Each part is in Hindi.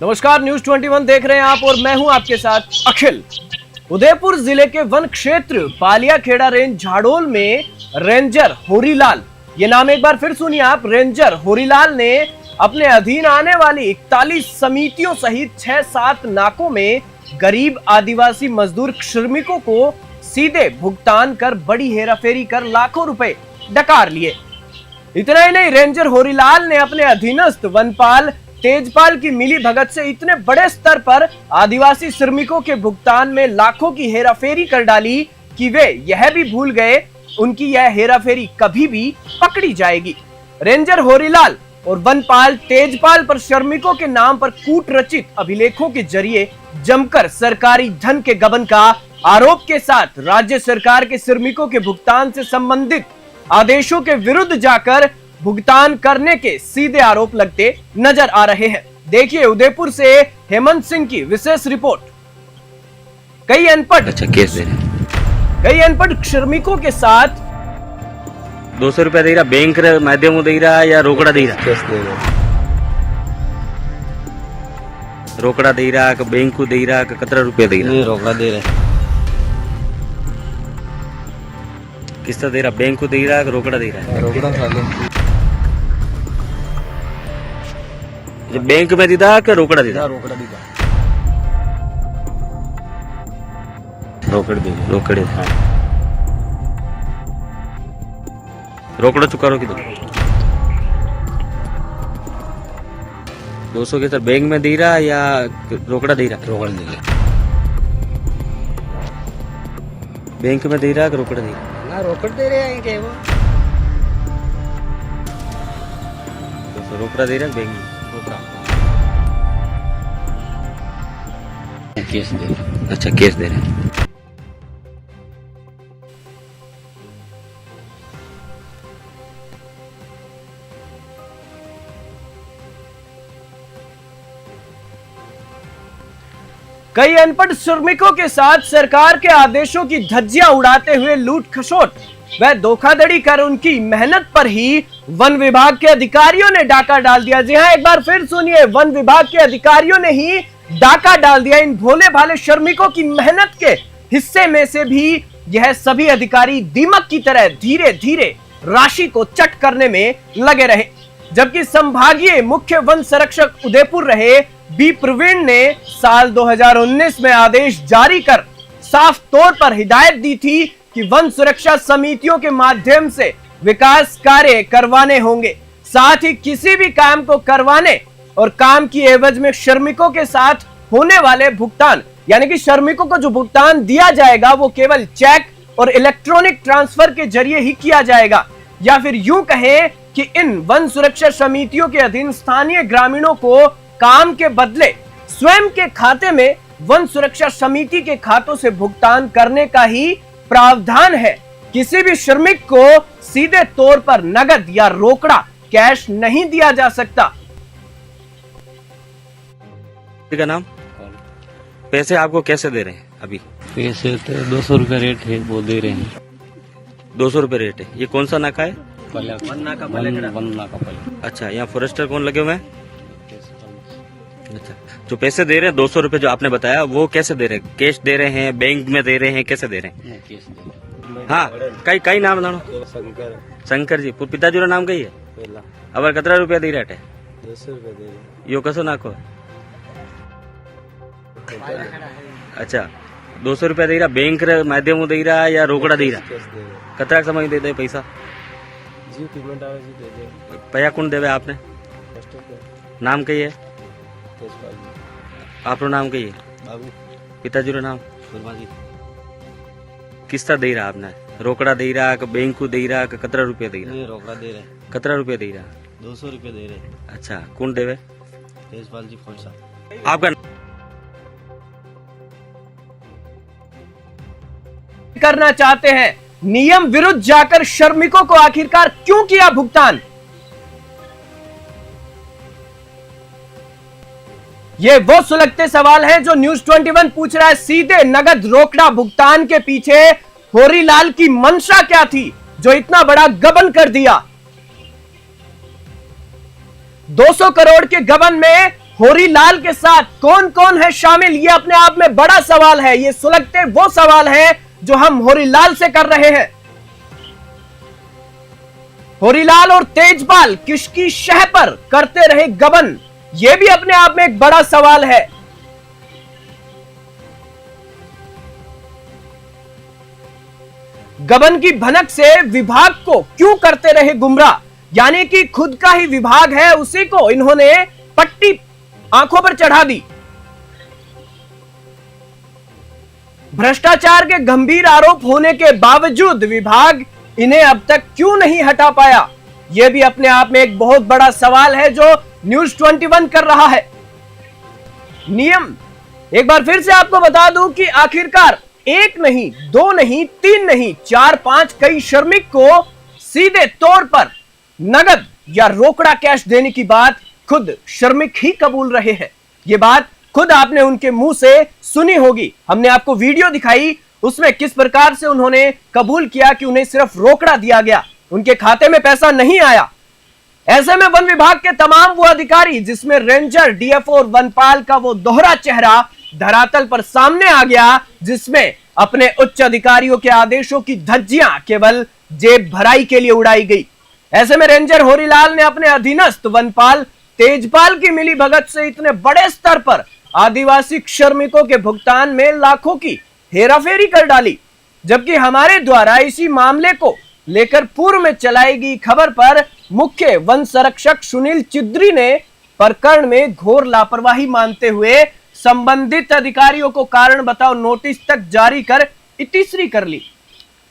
नमस्कार, न्यूज 21 देख रहे हैं आप और मैं हूं आपके साथ अखिल। उदयपुर जिले के वन क्षेत्र पालिया खेड़ा रेंज झाड़ोल में रेंजर होरीलाल, ये नाम एक बार फिर सुनिए आप, रेंजर होरीलाल ने अपने अधीन आने वाली 41 समितियों सहित 6-7 नाकों में गरीब आदिवासी मजदूर श्रमिकों को सीधे भुगतान कर बड़ी हेराफेरी कर लाखों रुपए डकार लिए। इतना ही नहीं, रेंजर होरीलाल ने अपने अधीनस्थ वनपाल तेजपाल की मिली भगत से इतने बड़े स्तर पर आदिवासी श्रमिकों के भुगतान में लाखों की हेराफेरी कर डाली कि वे यह भी भूल गए उनकी यह हेराफेरी कभी भी पकड़ी जाएगी। रेंजर होरीलाल और वनपाल तेजपाल पर श्रमिकों के नाम पर कूट रचित अभिलेखों के जरिए जमकर सरकारी धन के गबन का आरोप के साथ राज्य सरकार के श्रमिकों के भुगतान से संबंधित आदेशों के विरुद्ध जाकर भुगतान करने के सीधे आरोप लगते नजर आ रहे हैं। देखिए उदयपुर से हेमंत सिंह की विशेष रिपोर्ट। कई अनपढ़ श्रमिकों के साथ 200 रुपया दे रहा, बैंक माध्यम दे रहा या रोकड़ा दे रहा? रोकड़ा दे रहा, बैंक को दे रहा, कितना रुपया दे रहा? रोकड़ा दे रहा। किस तरह दे रहा? बैंक को दे रहा, रोकड़ा दे रहा? रोकड़ा साले बैंक में दीदा कि रोकड़ा दीदा? रोकड़ा दीदा। रोकड़े हाँ। रोकड़ा चुका रो किधर? 200 के सर बैंक में दे रहा या रोकड़ा दे रहा? रोकड़ा दे रहा। बैंक में दे रहा कि रोकड़ा दे रहा? ना रोकड़ दे रहे हैं क्या वो? तो रोकड़ा दे रहा बैंक में? केस दे रहे। अच्छा, केस दे रहे हैं। कई अनपढ़ श्रमिकों के साथ सरकार के आदेशों की धज्जियां उड़ाते हुए लूट खसोट व धोखाधड़ी कर उनकी मेहनत पर ही वन विभाग के अधिकारियों ने डाका डाल दिया। जी हां, एक बार फिर सुनिए, वन विभाग के अधिकारियों ने ही डाका डाल दिया। इन भोले भाले श्रमिकों की मेहनत के हिस्से में से भी यह सभी अधिकारी दीमक की तरह धीरे धीरे राशि को चट करने में लगे रहे। जबकि संभागीय मुख्य वन संरक्षक उदयपुर रहे बी प्रवीण ने साल 2019 में आदेश जारी कर साफ तौर पर हिदायत दी थी कि वन सुरक्षा समितियों के माध्यम से विकास कार्य करवाने होंगे। साथ ही किसी भी काम को करवाने और काम की एवज में श्रमिकों के साथ होने वाले भुगतान, यानी कि श्रमिकों को जो भुगतान दिया जाएगा वो केवल चेक और इलेक्ट्रॉनिक ट्रांसफर के जरिए ही किया जाएगा। या फिर यूं कहें कि इन वन सुरक्षा समितियों के अधीन स्थानीय ग्रामीणों को काम के बदले स्वयं के खाते में वन सुरक्षा समिति के खातों से भुगतान करने का ही प्रावधान है। किसी भी श्रमिक को सीधे तौर पर नगद या रोकड़ा कैश नहीं दिया जा सकता। का नाम? पैसे आपको कैसे दे रहे हैं अभी? पैसे तो 200 रुपया रेट है, वो दे रहे हैं। 200 रुपये रेट है। ये कौन सा नाका है? वन नाका। अच्छा, यहाँ फॉरेस्टर कौन लगे हुए हैं? अच्छा, जो पैसे दे रहे हैं 200 रुपये जो आपने बताया, वो कैसे दे रहे हैं? कैश दे रहे हैं, बैंक में दे रहे हैं, कैसे दे रहे हैं? केस दे रहे। हाँ, कई नाम जानो? शंकर जी। पिताजी का नाम कही है? अब कितना रुपया दे रहे? 200 रुपया दे रहे। यो कसो नाको? अच्छा, 200 रुपया दे रहा, बैंक माध्यम दे रहा या रोकड़ा दे रहा? कतरा समय दे दे पैसा? जी पेमेंट आवे जी दे दे। पैसा कौन देवे आपने? नाम कही है? आपरो नाम कही है? बाबू। पिताजी रो नाम? फुलबाजी। किस तरह दे रहा आपने? रोकड़ा दे रहा, बैंक को दे रहा, कतरा रुपया दे रहा? रोकड़ा दे रहे। कतरा रुपया दे रहा? 200 रुपया दे रहे। अच्छा, कौन देवे? तेजपाल जी फौजा। आपका करना चाहते हैं, नियम विरुद्ध जाकर श्रमिकों को आखिरकार क्यों किया भुगतान? ये वो सुलगते सवाल हैं जो न्यूज 21 पूछ रहा है। सीधे नगद रोकड़ा भुगतान के पीछे होरीलाल की मंशा क्या थी जो इतना बड़ा गबन कर दिया? 200 करोड़ के गबन में होरीलाल के साथ कौन कौन है शामिल, ये अपने आप में बड़ा सवाल है। ये सुलगते वो सवाल है जो हम होरीलाल से कर रहे हैं। होरीलाल और तेजपाल किसकी शह पर करते रहे गबन, यह भी अपने आप में एक बड़ा सवाल है। गबन की भनक से विभाग को क्यों करते रहे गुमराह, यानी कि खुद का ही विभाग है उसी को इन्होंने पट्टी आंखों पर चढ़ा दी। भ्रष्टाचार के गंभीर आरोप होने के बावजूद विभाग इन्हें अब तक क्यों नहीं हटा पाया, यह भी अपने आप में एक बहुत बड़ा सवाल है जो न्यूज 21 कर रहा है। नियम एक बार फिर से आपको बता दूं कि आखिरकार एक नहीं, दो नहीं, तीन नहीं, चार पांच कई श्रमिक को सीधे तौर पर नगद या रोकड़ा कैश देने की बात खुद श्रमिक ही कबूल रहे हैं। यह बात खुद आपने उनके मुंह से सुनी होगी। हमने आपको वीडियो दिखाई, उसमें किस प्रकार से उन्होंने कबूल किया कि उन्हें सिर्फ रोकड़ा दिया गया, उनके खाते में पैसा नहीं आया। ऐसे में वन विभाग के तमाम वो अधिकारी, जिसमें रेंजर, डीएफओ और वनपाल का वो दोहरा चेहरा धरातल पर सामने आ गया, जिसमें अपने उच्च अधिकारियों के आदेशों की धज्जियां केवल जेब भराई के लिए उड़ाई गई। ऐसे में रेंजर होरीलाल ने अपने अधीनस्थ वनपाल तेजपाल की मिलीभगत से इतने बड़े स्तर पर आदिवासी श्रमिकों के भुगतान में लाखों की हेराफेरी कर डाली, जबकि हमारे द्वारा इसी मामले को लेकर पूर्व में चलाई गई खबर पर मुख्य वन संरक्षक सुनील चिद्री ने प्रकरण में घोर लापरवाही मानते हुए संबंधित अधिकारियों को कारण बताओ नोटिस तक जारी कर इतिश्री कर ली।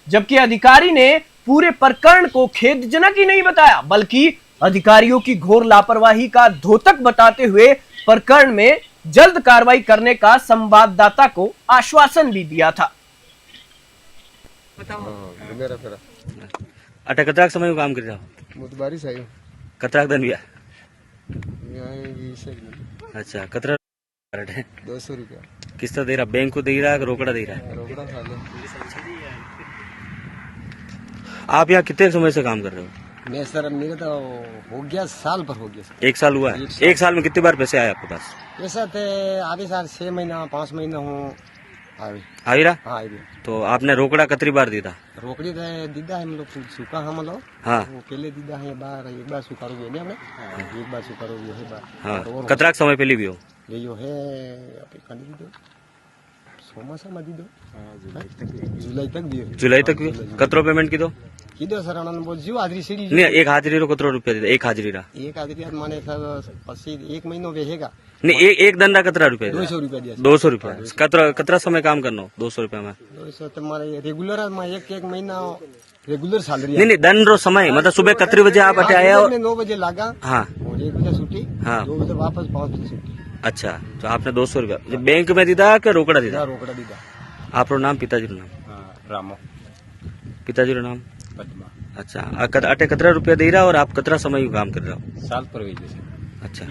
जबकि अधिकारी ने पूरे प्रकरण को खेदजनक ही नहीं बताया, बल्कि अधिकारियों की घोर लापरवाही का द्योतक बताते हुए प्रकरण में जल्द कार्रवाई करने का संवाददाता को आश्वासन भी दिया था। अटे कतराक समय में काम कर रहा हो? मुतबारी सही कतराक दिन भैया? यहाँ अच्छा, कतरा 200 रुपया किस तरह दे रहा? बैंक को दे रहा है कि रोकड़ा दे रहा है? रोकड़ा खा लो। आप यहाँ कितने समय से काम कर रहे हो? मैं सर मेरे तो हो गया साल पर हो गया सर। एक साल हुआ है? एक साल में कितनी बार पैसे आए आपके पास? ऐसा थे आधे साल 6 महीना 5 महीना हूँ आ रहा? हाँ तो आपने रोकड़ा कितनी बार दिया था? रोकड़ी दीदा है हम लोग सूखा हम लोग। हाँ, वो पहले दीदा है एक बार सूखा रो गया हमने, एक बार सूखा रो गया है बार। हाँ, कतराक समय पहले भी हो? ये जो है कंडी दी दो सोमासा मत दी दो जुलाई तक दियो। जुलाई तक भी? कतरो पेमेंट की दो? की दो सर आनंद बोल जीव हाजरी सीढ़ी नहीं, एक हाजिरी रो कतरो रुपया दे? एक हाजिरी रा? एक हाजरी माने सर 1 महीनो बेहेगा। नहीं, एक दंडा कतरा रुपया? 200 रुपया दिया। 200 रुपया? कतरा समय काम करना 200 रुपया में? 200 तुम्हारे रेगुलर में एक महीना रेगुलर सैलरी। नहीं, दंड रो समय मतलब सुबह कतरी बजे आप अटे आया और 9 बजे लगा। हाँ, और 1 बजे छुट्टी। हाँ, 2 बजे वापस 5 बजे छुट्टी। अच्छा, तो आपने 200 रुपया बैंक में दीदा क्या रोकड़ा दीदा? रोकड़ा दीदा। आप नाम? पिताजी रो नाम? रामो। पिताजी रो नाम? पद्मा। अच्छा, अटे कतरा रुपया दे रहा और आप कतरा समय काम कर रहे हो? साल पर हुई जैसे। अच्छा,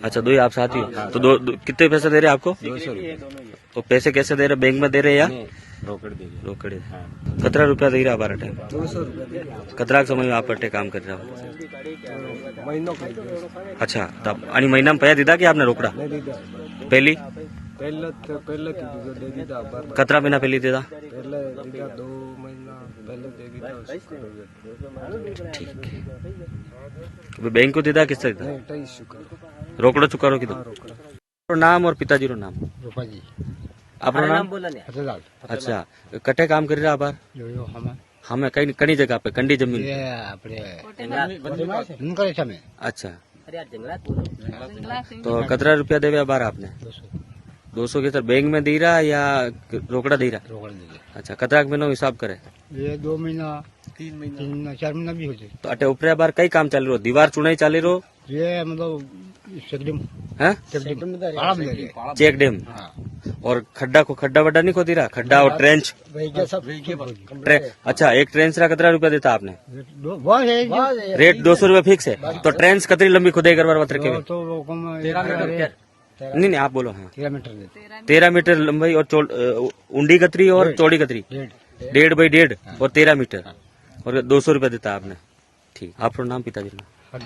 अच्छा, दो ही आप साथ ही हो? तो दो कितने पैसे दे रहे आपको? 200 रुपया। तो पैसे कैसे दे रहे? बैंक में दे रहे या रोकड़ दे रहे। रोकड़े? कतरा रुपया दे रहा आप अटे? 200 रुपया। कतरा समय में आप अटे काम कर रहे हो? महीनों अच्छा, तब आणि महिना में पया दीदा कि आपने रोकड़ा? पहली पहले दे दीदा। कतरा महीना पहली दीदा? पहले दीदा 2 महीना पहले दे दीदा। ठीक है, बैंक को दीदा किस तरह? रोकड़ो चुका रो की दो? नाम और पिताजी रो नाम? रूपा जी। आपका नाम? अच्छा, कटे काम कर रहा आप? हमें कहीं कनी जगह पे कंडी जमीन? अच्छा, तो कतरा रुपया देवे बार आपने? 200 के सर बैंक में दे रहा या रोकड़ा दे रहा? रोकड़ा दे रहा। अच्छा, कतरा महीनों हिसाब करे? ये 2 महीना 3 महीना 4 महीना भी हो जाए। तो अटे ऊपर बार कई काम चालू रो? दीवार चुनाई चाली रो? ये मतलब चेक डैम और खड्डा को खड्डा वड्डा नहीं खोदी रहा? खड्डा और ट्रेंच? अच्छा, एक ट्रेंच रहा कतरा रुपया देता आपने? रेट 200 रुपया फिक्स है। तो ट्रेंच कतरी लंबी खुदाई करवा रखे? नहीं, आप बोलो। हाँ, 13 मीटर लंबाई और ऊंडी कतरी और चौड़ी कतरी 1.5 बाई 1.5 और 13 मीटर और 200 रुपया देता आपने। ठीक, आपका नाम? पिताजी नाम?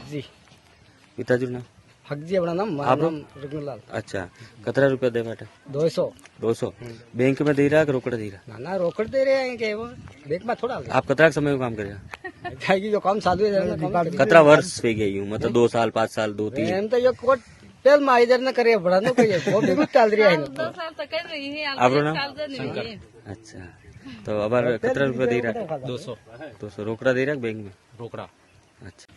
पिताजी नाम? हक जी अपना नाम आप नाम रघुलाल। अच्छा, कितना रुपया दे बैठे? 200 200 बैंक में दे रहा है कि रोकड़ दे रहा? ना रोकड़ दे रहे हैं के वो बैंक में थोड़ा आप कितना समय में काम करेगा? जाएगी जो काम चालू है कितना वर्ष पे गई हूँ, मतलब 2 साल 5 साल 2 3? हम तो ये कोट तेल में इधर न करे बढ़ानो को ये वो भी चल रही है तो 2 साल तक कर रही है आप लोग ना? नहीं अच्छा, तो अब कितना रुपया दे रहा है? 200 रोकड़ा दे रहा है बैंक में? रोकड़ा। अच्छा,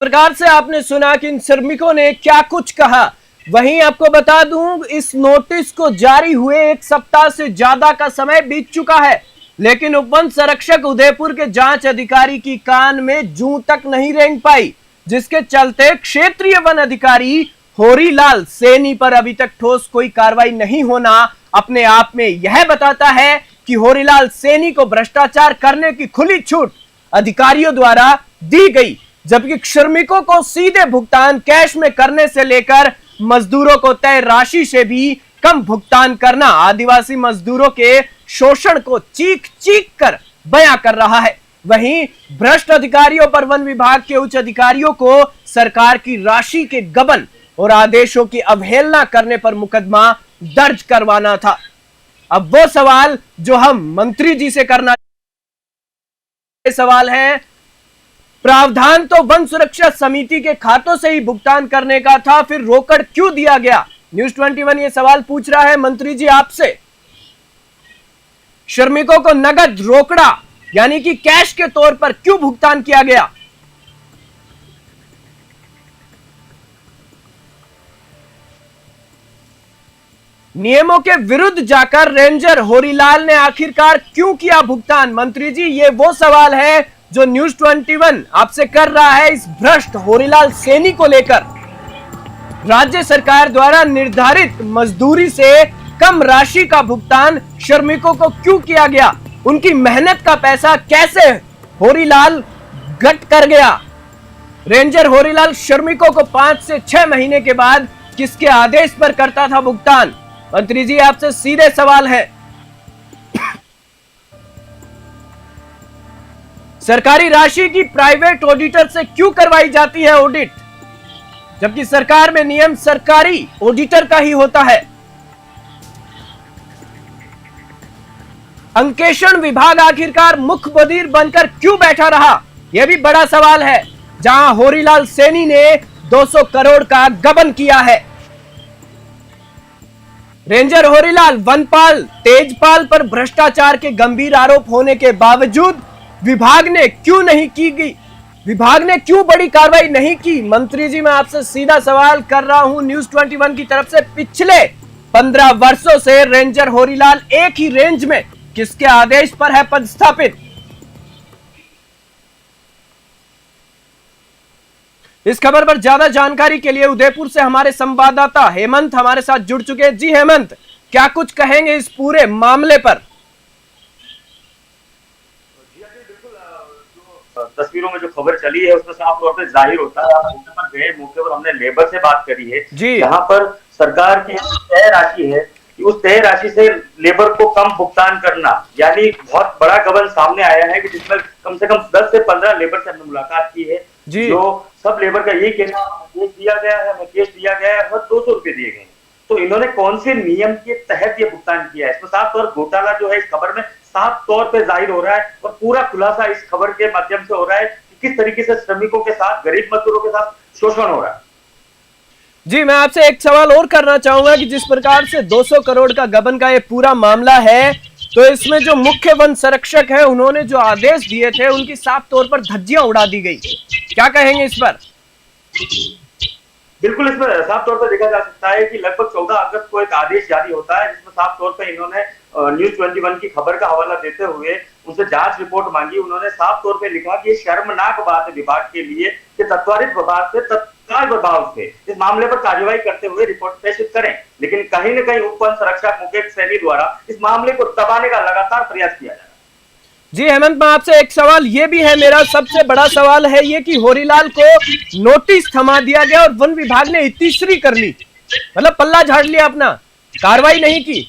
प्रकार से आपने सुना कि इन श्रमिकों ने क्या कुछ कहा। वहीं आपको बता दूं, इस नोटिस को जारी हुए 1 सप्ताह से ज्यादा का समय बीत चुका है, लेकिन उपवन संरक्षक उदयपुर के जांच अधिकारी की कान में जूं तक नहीं रेंग पाई, जिसके चलते क्षेत्रीय वन अधिकारी होरीलाल सैनी पर अभी तक ठोस कोई कार्रवाई नहीं होना अपने आप में यह बताता है कि होरीलाल सैनी को भ्रष्टाचार करने की खुली छूट अधिकारियों द्वारा दी गई, जबकि श्रमिकों को सीधे भुगतान कैश में करने से लेकर मजदूरों को तय राशि से भी कम भुगतान करना आदिवासी मजदूरों के शोषण को चीख चीख कर बयां कर रहा है। वहीं भ्रष्ट अधिकारियों पर वन विभाग के उच्च अधिकारियों को सरकार की राशि के गबन और आदेशों की अवहेलना करने पर मुकदमा दर्ज करवाना था। अब वो सवाल जो हम मंत्री जी से करना सवाल है, प्रावधान तो वन सुरक्षा समिति के खातों से ही भुगतान करने का था, फिर रोकड़ क्यों दिया गया? न्यूज़ 21 ये सवाल पूछ रहा है मंत्री जी आपसे। श्रमिकों को नगद रोकड़ा यानी कि कैश के तौर पर क्यों भुगतान किया गया? नियमों के विरुद्ध जाकर रेंजर होरीलाल ने आखिरकार क्यों किया भुगतान? मंत्री जी, ये वो सवाल है जो न्यूज़ 21 आपसे कर रहा है इस भ्रष्ट होरीलाल सैनी को लेकर। राज्य सरकार द्वारा निर्धारित मजदूरी से कम राशि का भुगतान श्रमिकों को क्यों किया गया? उनकी मेहनत का पैसा कैसे होरीलाल गट कर गया? रेंजर होरीलाल श्रमिकों को 5 से 6 महीने के बाद किसके आदेश पर करता था भुगतान? मंत्री जी, आपसे सीधे सवाल है। सरकारी राशि की प्राइवेट ऑडिटर से क्यों करवाई जाती है ऑडिट, जबकि सरकार में नियम सरकारी ऑडिटर का ही होता है? अंकेक्षण विभाग आखिरकार मुख्य बधिर बनकर क्यों बैठा रहा? यह भी बड़ा सवाल है, जहां होरीलाल सैनी ने 200 करोड़ का गबन किया है। रेंजर होरीलाल वनपाल तेजपाल पर भ्रष्टाचार के गंभीर आरोप होने के बावजूद विभाग ने क्यों बड़ी कार्रवाई नहीं की? मंत्री जी, मैं आपसे सीधा सवाल कर रहा हूं न्यूज़ 21 की तरफ से। पिछले 15 वर्षों से रेंजर होरीलाल एक ही रेंज में किसके आदेश पर है पदस्थापित? इस खबर पर ज्यादा जानकारी के लिए उदयपुर से हमारे संवाददाता हेमंत हमारे साथ जुड़ चुके हैं। जी हेमंत, क्या कुछ कहेंगे इस पूरे मामले पर? तस्वीरों में जो खबर चली है उसमें साफ तौर पे जाहिर होता है। मौके पर गए, मौके पर हमने लेबर से बात करी है जी, यहाँ पर सरकार की तय राशि है कि उस तय राशि से लेबर को कम भुगतान करना, यानी बहुत बड़ा गबन सामने आया है कि जिसमें कम से कम 10 से 15 लेबर से हमने मुलाकात की है जी। जो सब लेबर का यही कहना केस दिया गया है, हमें केस दिया गया है और 200 रुपए दिए गए। तो इन्होंने कौन से नियम के तहत ये भुगतान किया है? इसमें साफ तौर घोटाला जो है इस खबर में साफ तौर पे जाहिर हो रहा है और पूरा खुलासा इस खबर के माध्यम से हो रहा है कि किस तरीके से श्रमिकों के साथ, गरीब मजदूरों के साथ शोषण हो रहा है। जी, मैं आपसे एक सवाल और करना चाहूंगा कि जिस प्रकार से 200 करोड़ का गबन का ये पूरा मामला है, तो इसमें जो मुख्य वन संरक्षक है उन्होंने जो आदेश दिए थे उनकी साफ तौर पर धज्जियां उड़ा दी गई। क्या कहेंगे इस पर? बिल्कुल, इसमें साफ तौर पर देखा जा सकता है कि लगभग 14 अगस्त को एक आदेश जारी होता है जिसमें साफ तौर पर इन्होंने न्यूज़ 21 की खबर का हवाला देते हुए उनसे जांच रिपोर्ट मांगी। उन्होंने साफ तौर पे लिखा कि ये शर्मनाक बात है विभाग के लिए कि तत्कालिक विभाग से तत्काल प्रभाव से इस मामले पर कार्यवाही करते हुए रिपोर्ट प्रेषित करें। लेकिन कहीं न कहीं उपवन संरक्षक मुकेश सैनी द्वारा इस मामले को दबाने का लगातार प्रयास किया जा रहा है। जी हेमंत, मैं आपसे एक सवाल ये भी है, मेरा सबसे बड़ा सवाल है ये कि होरीलाल को नोटिस थमा दिया गया और वन विभाग ने इतिश्री कर ली, मतलब पल्ला झाड़ लिया अपना, कार्रवाई नहीं की।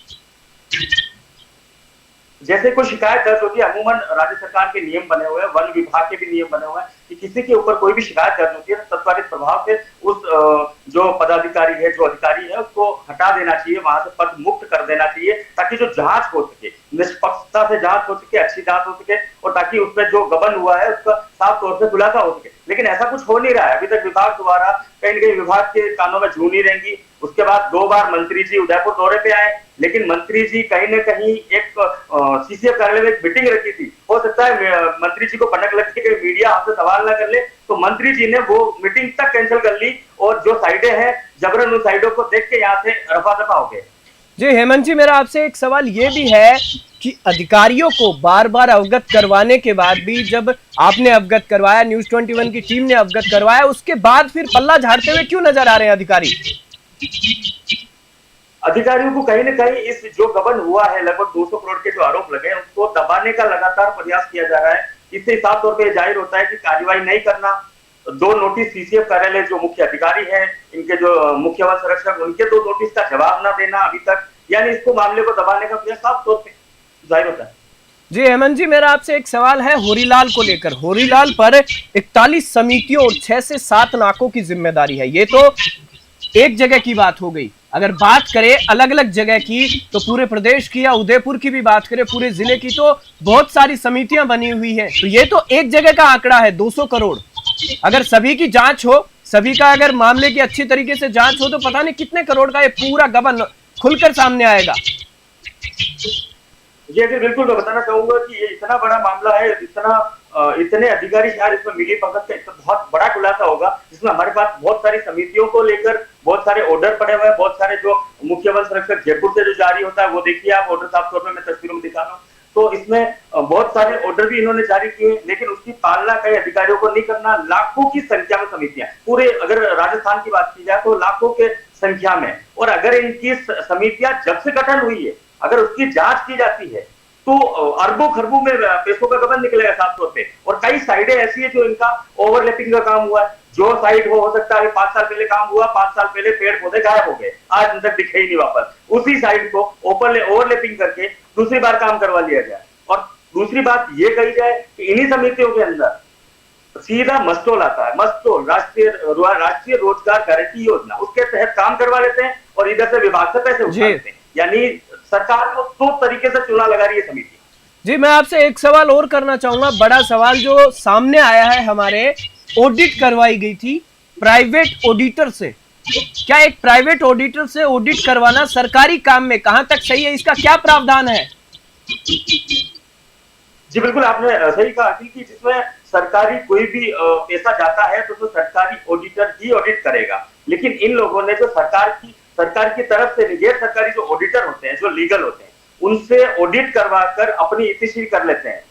जैसे कोई शिकायत दर्ज होती है, अमूमन राज्य सरकार के नियम बने हुए हैं, वन विभाग के भी नियम बने हुए हैं कि किसी के ऊपर कोई भी शिकायत दर्ज होती है तो तत्कालिक प्रभाव से उस जो पदाधिकारी है, जो अधिकारी है, उसको हटा देना चाहिए, वहां से पद मुक्त कर देना चाहिए, ताकि जो जांच हो सके, निष्पक्षता से जांच हो सके, अच्छी जांच हो सके, और ताकि उसमें जो गबन हुआ है उसका साफ तौर से खुलासा हो सके। लेकिन ऐसा कुछ हो नहीं रहा है अभी तक। विभाग द्वारा कहीं न कहीं विभाग के कानों में जू नहीं रहेंगी। उसके बाद 2 बार मंत्री जी उदयपुर दौरे पे आए, लेकिन मंत्री जी कहीं न कहीं एक सीसीएफ कार्यालय में एक मीटिंग रखी थी। हो सकता है मंत्री जी को भनक लगती है कि मीडिया हमसे सवाल ना कर ले, तो मंत्री जी ने वो मीटिंग तक कैंसिल कर ली, और जो साइडें हैं जबरन उन साइडों को देख के यहाँ से रफा दफा हो गए। जी हेमंत जी, मेरा आपसे एक सवाल ये भी है कि अधिकारियों को बार बार अवगत करवाने के बाद भी, जब आपने अवगत करवाया, न्यूज 21 की टीम ने अवगत करवाया, उसके बाद फिर पल्ला झाड़ते हुए क्यों नजर आ रहे हैं अधिकारी? अधिकारियों को कहीं न कहीं इस जो गबन हुआ है, लगभग 200 करोड़ के जो आरोप लगे हैं, उसको दबाने का लगातार प्रयास किया जा रहा है। इससे साफ तौर पर जाहिर होता है कि कार्रवाई नहीं करना। 2 नोटिस सीसीएफ कार्यालय जो मुख्य अधिकारी हैं, इनके जो मुख्य वन संरक्षक, उनके 2 नोटिस का जवाब ना देना अभी तक, यानी इसको मामले को दबाने का प्रयास साफ तौर पे जाहिर होता है। जी हेमंत जी, मेरा आपसे एक सवाल है होरीलाल को लेकर। होरीलाल पर 41 समितियों और 6 से 7 नाकों की जिम्मेदारी है। ये तो एक जगह की बात हो गई। अगर बात करें अलग अलग जगह की, तो पूरे प्रदेश की या उदयपुर की भी बात करें, पूरे जिले की, तो बहुत सारी समितियां बनी हुई हैं। तो ये तो एक जगह का आंकड़ा है 200 करोड़। अगर सभी की जांच हो, सभी का अगर मामले की अच्छी तरीके से जांच हो, तो पता नहीं कितने करोड़ का ये पूरा गबन खुलकर सामने आएगा। जी बिल्कुल, मैं बताना चाहूंगा कि ये इतना बड़ा मामला है, इतने अधिकारी शायद इसमें मिली भगत का बहुत बड़ा खुलासा होगा, जिसमें हमारे पास बहुत सारी समितियों को लेकर बहुत सारे ऑर्डर पड़े हुए हैं, बहुत सारे जो मुख्य वन संरक्षक जयपुर से जो जारी होता है वो देखिए आप, ऑर्डर साफ तौर पर मैं तस्वीरों में दिखा रहा हूँ। तो इसमें बहुत सारे ऑर्डर भी इन्होंने जारी किए, लेकिन उसकी पालना कई अधिकारियों को नहीं करना। लाखों की संख्या में समितियां, पूरे अगर राजस्थान की बात की जाए तो लाखों के संख्या में, और अगर इनकी समितियां जब से गठन हुई है, अगर उसकी जांच की जाती है, तो अरबों खरबों में पैसों का गबन निकलेगा साफ तौर पे। और कई साइडें ऐसी है जो इनका ओवरलैपिंग का काम हुआ है। जो साइड हो सकता है 5 साल पहले काम हुआ, 5 साल पहले पेड़ पौधे गायब हो गए, आज उन तक दिखे ही नहीं वापस। उसी साइड को ओवरलैपिंग करके दूसरी बार काम करवा लिया जाए। और दूसरी बात ये कही जाए कि इन्हीं समितियों के अंदर सीधा मस्टोल आता है, मस्टोल राष्ट्रीय रोजगार गारंटी योजना, उसके तहत काम करवा लेते हैं और इधर से विभाग से पैसे उठा लेते हैं। यानी सरकार को 2 तरीके से चूना लगा रही है समिति। जी, मैं आपसे एक सवाल और करना चाहूंगा। बड़ा सवाल जो सामने आया है हमारे, ऑडिट करवाई गई थी प्राइवेट ऑडिटर से। क्या एक प्राइवेट ऑडिटर से ऑडिट करवाना सरकारी काम में कहां तक सही है? इसका क्या प्रावधान है? जी बिल्कुल, आपने सही कहा कि जिसमें सरकारी कोई भी पैसा जाता है तो सरकारी ऑडिटर ही ऑडिट करेगा। लेकिन इन लोगों ने जो सरकार की तरफ से गैर सरकारी जो ऑडिटर होते हैं, जो लीगल होते हैं, उनसे ऑडिट करवाकर अपनी इतिश्री कर लेते हैं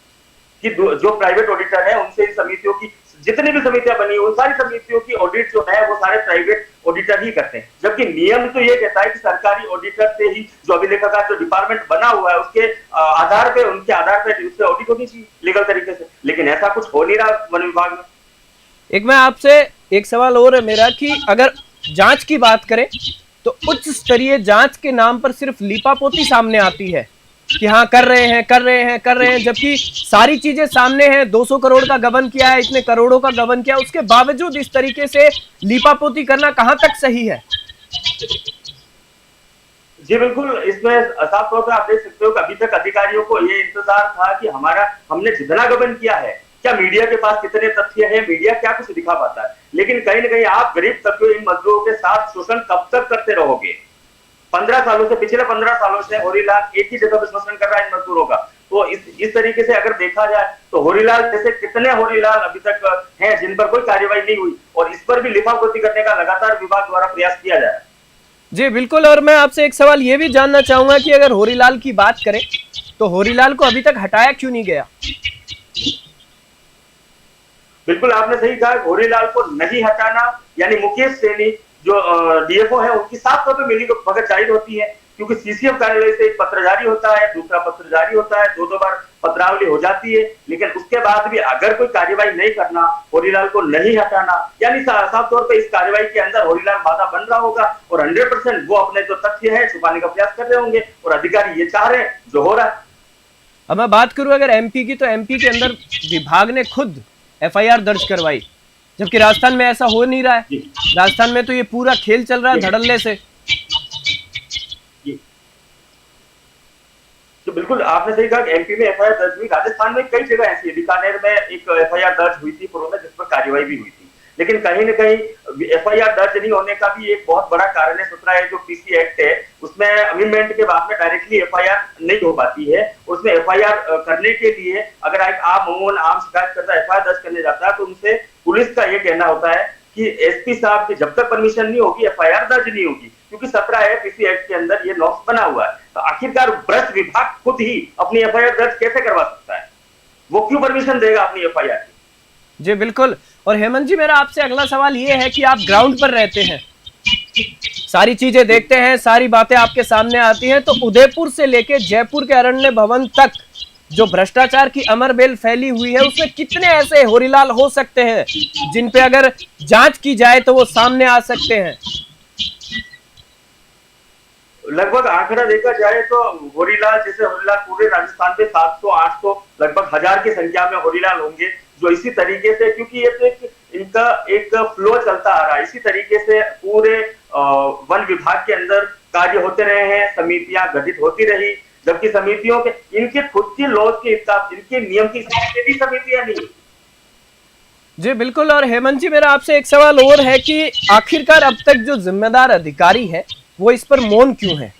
कि जो प्राइवेट ऑडिटर है उनसे इन समितियों की जितनी भी समितियां बनी उन सारी समितियों की ऑडिट जो है वो सारे प्राइवेट ऑडिटर ही करते हैं। जबकि नियम तो ये कहता है कि सरकारी ऑडिटर से ही जो अभिलेखागार जो डिपार्टमेंट बना हुआ है उसके आधार पे उससे ऑडिट होनी चाहिए लीगल तरीके से। लेकिन ऐसा कुछ हो नहीं रहा वन विभाग में। एक मैं आपसे एक सवाल और है मेरा कि अगर जांच की बात करें तो उच्च स्तरीय जांच के नाम पर सिर्फ लीपापोती सामने आती है कि हाँ कर रहे हैं, जबकि सारी चीजें सामने हैं। 200 करोड़ का गबन किया है, इतने करोड़ों का गबन किया, उसके बावजूद इस तरीके से लीपापोती करना कहां तक सही है? जी बिल्कुल, इसमें साफ तौर पर आप देख सकते हो कि अभी तक अधिकारियों को ये इंतजार था कि हमने जितना गबन किया है, क्या मीडिया के पास कितने तथ्य हैं, मीडिया क्या कुछ दिखा पाता है। लेकिन कहीं ना कहीं आप गरीब तबके इन मजदूरों के साथ शोषण कब तक करते रहोगे? 15 सालों से, पिछले 15 सालों से होरीलाल एक ही जगह पर शोषण कर रहा है इन मजदूरों का। तो इस तरीके से अगर देखा जाए तो होरीलाल जैसे कितने होरीलाल अभी तक हैं जिन पर कोई कार्रवाई नहीं हुई, और इस पर भी लिफापोती करने का लगातार विभाग द्वारा प्रयास किया जा रहा है। जी बिल्कुल, और मैं आपसे एक सवाल ये भी जानना चाहूंगा कि अगर होरीलाल की बात करें तो होरीलाल को अभी तक हटाया क्यों नहीं गया? बिल्कुल आपने सही कहा, होरीलाल को नहीं हटाना, यानी मुकेश सैनी जो डीएफओ है उनकी साफ तौर पर मिली भगत जाहिर होती है, क्योंकि सीसीएफ कार्यालय से एक पत्र जारी होता है, दूसरा पत्र जारी होता है, 2 बार पत्रावली हो जाती है। लेकिन उसके बाद भी अगर कोई कार्रवाई नहीं करना, होरीलाल को नहीं हटाना, यानी साफ तौर पर इस कार्रवाई के अंदर होरीलाल बाधा बन रहा होगा और 100% वो अपने जो तथ्य है छुपाने का प्रयास कर रहे होंगे, और अधिकारी ये चाह रहे हैं जो हो रहा है। अब मैं बात करूं अगर एमपी की, तो एमपी के अंदर विभाग ने खुद एफआईआर दर्ज करवाई, जबकि राजस्थान में ऐसा हो नहीं रहा है। राजस्थान में तो ये पूरा खेल चल रहा है धड़ल्ले से। तो बिल्कुल आपने सही कहा कि एमपी में एफआईआर दर्ज हुई, राजस्थान में कई जगह ऐसी है, बीकानेर में एक एफआईआर दर्ज हुई थी पूर्व में, जिस पर कार्रवाई भी हुई थी, लेकिन कहीं न कहीं एफआईआर दर्ज नहीं होने का भी एक बहुत बड़ा कारण है 17 जो पीसी एक्ट है, उसमें अमेंडमेंट के बाद में डायरेक्टली एफआईआर नहीं हो पाती है। उसमें एफआईआर करने के लिए अगर एक आम शिकायतकर्ता एफआईआर दर्ज करने जाता है तो उनसे पुलिस का ये कहना होता है कि एसपी साहब की जब तक परमिशन नहीं होगी एफआईआर दर्ज नहीं होगी, क्योंकि 17 पीसी एक्ट के अंदर ये नॉर्म्स बना हुआ है। तो आखिरकार भ्रष्ट विभाग खुद ही अपनी एफआईआर दर्ज कैसे करवा सकता है? वो क्यों परमिशन देगा अपनी एफआईआर की? जी बिल्कुल। और हेमंत जी, मेरा आपसे अगला सवाल ये है कि आप ग्राउंड पर रहते हैं, सारी चीजें देखते हैं, सारी बातें आपके सामने आती हैं, तो उदयपुर से लेके जयपुर के अरण्य भवन तक जो भ्रष्टाचार की अमरबेल फैली हुई है, उसमें कितने ऐसे होरीलाल हो सकते हैं जिन पे अगर जांच की जाए तो वो सामने आ सकते हैं? लगभग आंकड़ा देखा जाए तो होरीलाल पूरे राजस्थान में 700-800 लगभग 1000 की संख्या में होरीलाल होंगे जो इसी तरीके से, क्योंकि ये तो इनका एक फ्लो चलता आ रहा है, इसी तरीके से पूरे वन विभाग के अंदर कार्य होते रहे हैं, समितियां गठित होती रही, जबकि समितियों के इनके खुद के लॉज के हिसाब, इनके नियम के हिसाब से भी समितियां नहीं। जी बिल्कुल। और हेमंत जी, मेरा आपसे एक सवाल और है कि आखिरकार अब तक जो जिम्मेदार अधिकारी है वो इस पर मौन क्यों है?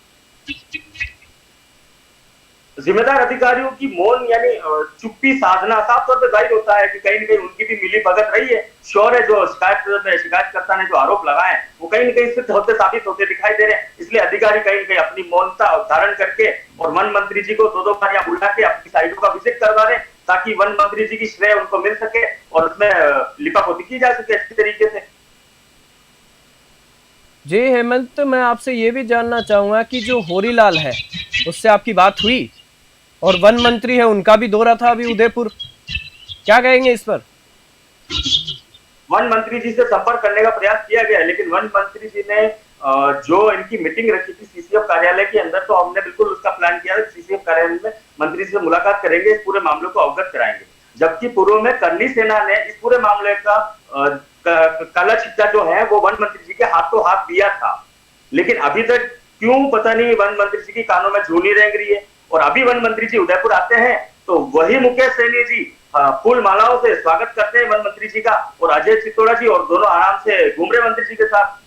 जिम्मेदार अधिकारियों की मौन यानी चुप्पी साधना साफ तौर पर जाहिर होता है कि कहीं न कहीं उनकी भी मिली भगत रही है। श्योर है जो शिकायतकर्ता ने जो आरोप लगाए हैं वो कहीं न कहीं सिद्ध होते साबित होते दिखाई दे रहे हैं, इसलिए अधिकारी कहीं न कहीं अपनी मौनता धारण करके और वन मंत्री जी को 2-2 बार यहाँ बुला के अपनी साइटों का विजिट करवा रहे हैं ताकि वन मंत्री जी की श्रेय उनको मिल सके और उसमें लिपापोती की जा सके अच्छी तरीके से। जी हेमंत, मैं आपसे ये भी जानना चाहूंगा कि जो होरीलाल है उससे आपकी बात हुई, और वन मंत्री है उनका भी दौरा था अभी उदयपुर, क्या कहेंगे इस पर? वन मंत्री जी से संपर्क करने का प्रयास किया गया, लेकिन वन मंत्री जी ने जो इनकी मीटिंग रखी थी सीसीएफ कार्यालय के अंदर, तो हमने बिल्कुल उसका प्लान किया था सीसीएफ कार्यालय में मंत्री से मुलाकात करेंगे, इस पूरे मामले को अवगत कराएंगे, जबकि पूर्व में करनी सेना ने इस पूरे मामले का काला चिट्ठा जो है वो वन मंत्री जी के हाथों हाथ दिया था, लेकिन अभी तक क्यों पता नहीं वन मंत्री जी की कानों में जूनी रेंग रही है। और अभी वन मंत्री जी उदयपुर आते हैं तो वही मुकेश सैनी जी फूल मालाओं से स्वागत करते हैं वन मंत्री जी का, और अजय चित्तौड़ा जी और दोनों आराम से घूम रहे मंत्री जी के साथ।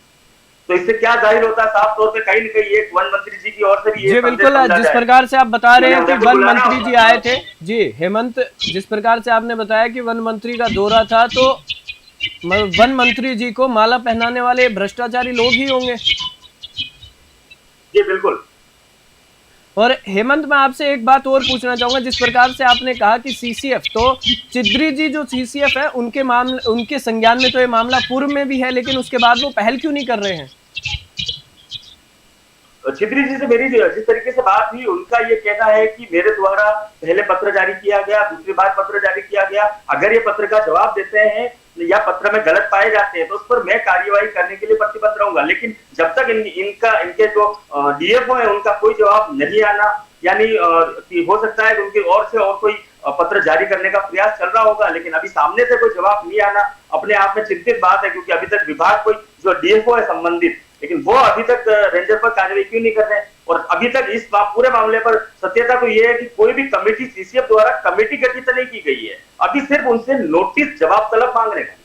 तो इससे क्या जाहिर होता है साफ तौर पे कहीं न कहीं एक वन मंत्री जी की ओर से भी जी बिल्कुल। जिस प्रकार से आप बता रहे हैं कि वन मंत्री जी आए थे, जी हेमंत, जिस प्रकार से आपने बताया कि वन मंत्री का दौरा था, तो वन मंत्री जी को माला पहनाने वाले भ्रष्टाचारी लोग ही होंगे। जी बिल्कुल। और हेमंत, मैं आपसे एक बात और पूछना चाहूंगा, जिस प्रकार से आपने कहा कि सीसीएफ, तो चिद्री जी जो सीसीएफ है उनके मामले, उनके संज्ञान में तो ये मामला पूर्व में भी है, लेकिन उसके बाद वो पहल क्यों नहीं कर रहे हैं? चिद्री जी से मेरी जिस तरीके से बात हुई, उनका ये कहना है कि मेरे द्वारा पहले पत्र जारी किया गया, दूसरी बार पत्र जारी किया गया, अगर ये पत्र का जवाब देते हैं या पत्र में गलत पाए जाते हैं तो उस पर मैं कार्यवाही करने के लिए प्रतिबद्ध रहूंगा, लेकिन जब तक इनके जो डीएफओ है उनका कोई जवाब नहीं आना, यानी हो सकता है कि उनकी ओर से और कोई पत्र जारी करने का प्रयास चल रहा होगा, लेकिन अभी सामने से कोई जवाब नहीं आना अपने आप में चिंतित बात है, क्योंकि अभी तक विभाग कोई जो डीएफओ है संबंधित, लेकिन वो अभी तक रेंजर पर कार्रवाई क्यों नहीं कर रहे हैं। और अभी तक इस पूरे मामले पर सत्यता तो ये है कि कोई भी कमेटी सीसीएफ द्वारा कमेटी गठित नहीं की गई है, अभी सिर्फ उनसे नोटिस जवाब तलब मांगने का।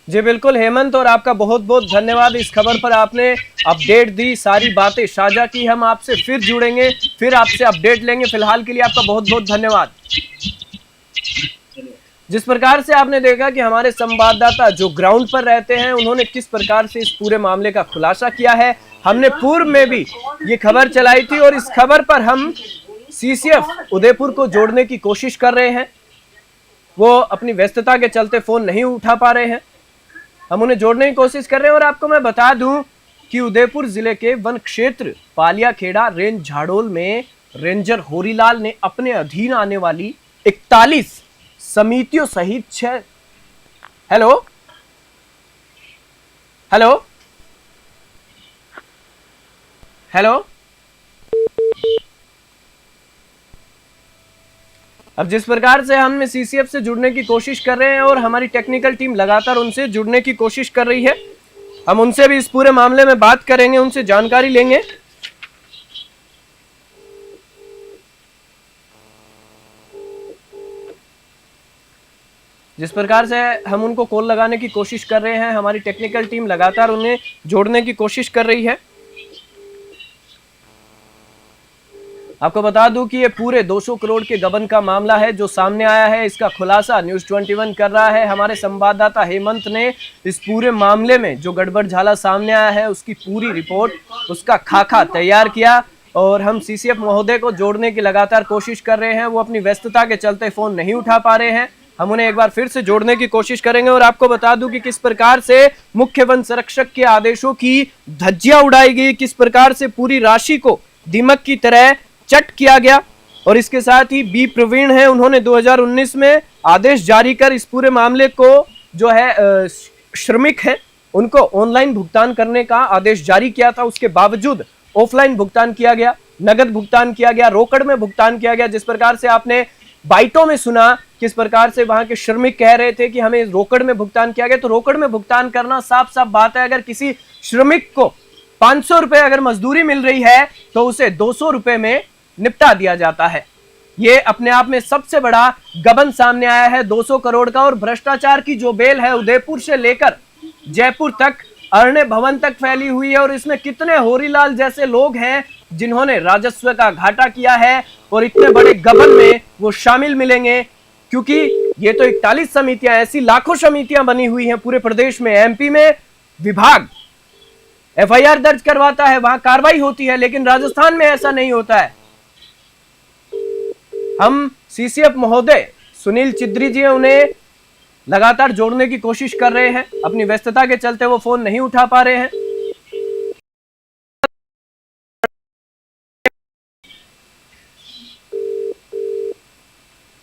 जी बिल्कुल हेमंत, और आपका बहुत बहुत धन्यवाद, इस खबर पर आपने अपडेट दी, सारी बातें साझा की। हम आपसे फिर जुड़ेंगे, फिर आपसे अपडेट लेंगे। फिलहाल के लिए आपका बहुत बहुत धन्यवाद। जिस प्रकार से आपने देखा कि हमारे संवाददाता जो ग्राउंड पर रहते हैं उन्होंने किस प्रकार से इस पूरे मामले का खुलासा किया है। हमने पूर्व में भी ये खबर चलाई थी और इस खबर पर हम सीसीएफ उदयपुर को जोड़ने की कोशिश कर रहे हैं, वो अपनी व्यस्तता के चलते फोन नहीं उठा पा रहे हैं, हम उन्हें जोड़ने की कोशिश कर रहे हैं। और आपको मैं बता दूं कि उदयपुर जिले के वन क्षेत्र पालियाखेड़ा रेंज झाड़ोल में रेंजर होरीलाल ने अपने अधीन आने वाली 41 समितियों सहित 6 हेलो हेलो हेलो अब जिस प्रकार से हम सीसीएफ से जुड़ने की कोशिश कर रहे हैं और हमारी टेक्निकल टीम लगातार उनसे जुड़ने की कोशिश कर रही है, हम उनसे भी इस पूरे मामले में बात करेंगे, उनसे जानकारी लेंगे। जिस प्रकार से हम उनको कॉल लगाने की कोशिश कर रहे हैं, हमारी टेक्निकल टीम लगातार उन्हें जोड़ने की कोशिश कर रही है। आपको बता दूं कि ये पूरे 200 करोड़ के गबन का मामला है जो सामने आया है। इसका खुलासा न्यूज़ 21 कर रहा है। हमारे संवाददाता हेमंत ने इस पूरे मामले में जो गड़बड़ झाला सामने आया है उसकी पूरी रिपोर्ट, उसका खाका तैयार किया और हम सीसीएफ महोदय को जोड़ने की लगातार कोशिश कर रहे हैं। वो अपनी व्यस्तता के चलते फोन नहीं उठा पा रहे हैं। हम उन्हें एक बार फिर से जोड़ने की कोशिश करेंगे और आपको बता दूं कि किस प्रकार से मुख्य वन संरक्षक के आदेशों की धज्जियां उड़ाई गई, किस प्रकार से पूरी राशि को दीमक की तरह चट किया गया। और इसके साथ ही बी प्रवीण है, उन्होंने 2019 में आदेश जारी कर इस पूरे मामले को जो है श्रमिक है उनको ऑनलाइन भुगतान करने का आदेश जारी किया था। उसके बावजूद ऑफलाइन भुगतान किया गया, नगद भुगतान किया गया, रोकड़ में भुगतान किया गया। जिस प्रकार से आपने बाइटों में सुना किस प्रकार से वहां के श्रमिक कह रहे थे कि हमें रोकड़ में भुगतान किया गया, तो रोकड़ में भुगतान करना साफ साफ बात है। अगर किसी श्रमिक को 500 रुपए अगर मजदूरी मिल रही है तो उसे 200 रुपए में निपटा दिया जाता है। ये अपने आप में सबसे बड़ा गबन सामने आया है 200 करोड़ का। और भ्रष्टाचार की जो बेल है उदयपुर से लेकर जयपुर तक, अरण्य भवन तक फैली हुई है। और इसमें कितने होरीलाल जैसे लोग हैं जिन्होंने राजस्व का घाटा किया है और इतने बड़े गबन में वो शामिल मिलेंगे, क्योंकि ये तो 41 समितियां, ऐसी लाखों समितियां बनी हुई हैं पूरे प्रदेश में। एमपी में विभाग एफआईआर दर्ज करवाता है, वहां कार्रवाई होती है, लेकिन राजस्थान में ऐसा नहीं होता है। हम सीसीएफ महोदय सुनील चिद्री जी उन्हें लगातार जोड़ने की कोशिश कर रहे हैं, अपनी व्यस्तता के चलते वो फोन नहीं उठा पा रहे हैं।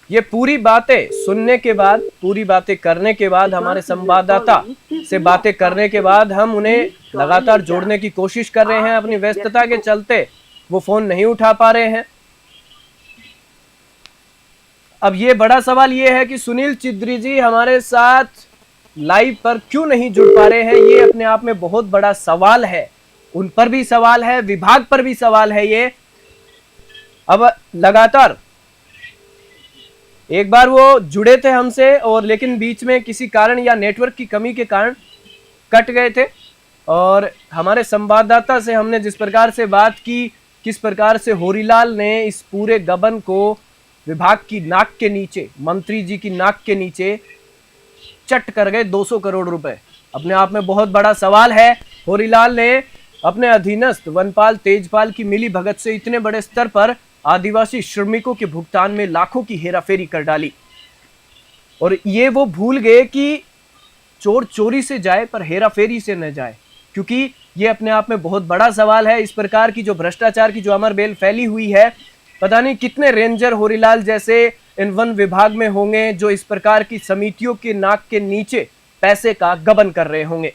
ये पूरी बातें सुनने के बाद, पूरी बातें करने के बाद, हमारे संवाददाता से बातें करने के बाद हम उन्हें लगातार जोड़ने की कोशिश कर रहे हैं। अपनी व्यस्तता के चलते वो फोन नहीं उठा पा रहे हैं। अब ये बड़ा सवाल ये है कि सुनील चिद्री जी हमारे साथ लाइव पर क्यों नहीं जुड़ पा रहे हैं। ये अपने आप में बहुत बड़ा सवाल है। उन पर भी सवाल है, विभाग पर भी सवाल है। ये अब लगातार एक बार वो जुड़े थे हमसे और लेकिन बीच में किसी कारण या नेटवर्क की कमी के कारण कट गए थे। और हमारे संवाददाता से हमने जिस प्रकार से बात की, किस प्रकार से होरीलाल ने इस पूरे गबन को विभाग की नाक के नीचे, मंत्री जी की नाक के नीचे चट कर गए 200 करोड़ रुपए। अपने आप में बहुत बड़ा सवाल है। होरीलाल ने अपने अधीनस्थ वनपाल तेजपाल की मिली भगत से इतने बड़े स्तर पर आदिवासी श्रमिकों के भुगतान में लाखों की हेराफेरी कर डाली। और ये वो भूल गए कि चोर चोरी से जाए पर हेराफेरी से न जाए, क्योंकि ये अपने आप में बहुत बड़ा सवाल है। इस प्रकार की जो भ्रष्टाचार की जो अमर बेल फैली हुई है, पता नहीं कितने रेंजर होरीलाल जैसे इन वन विभाग में होंगे जो इस प्रकार की समितियों के नाक के नीचे पैसे का गबन कर रहे होंगे।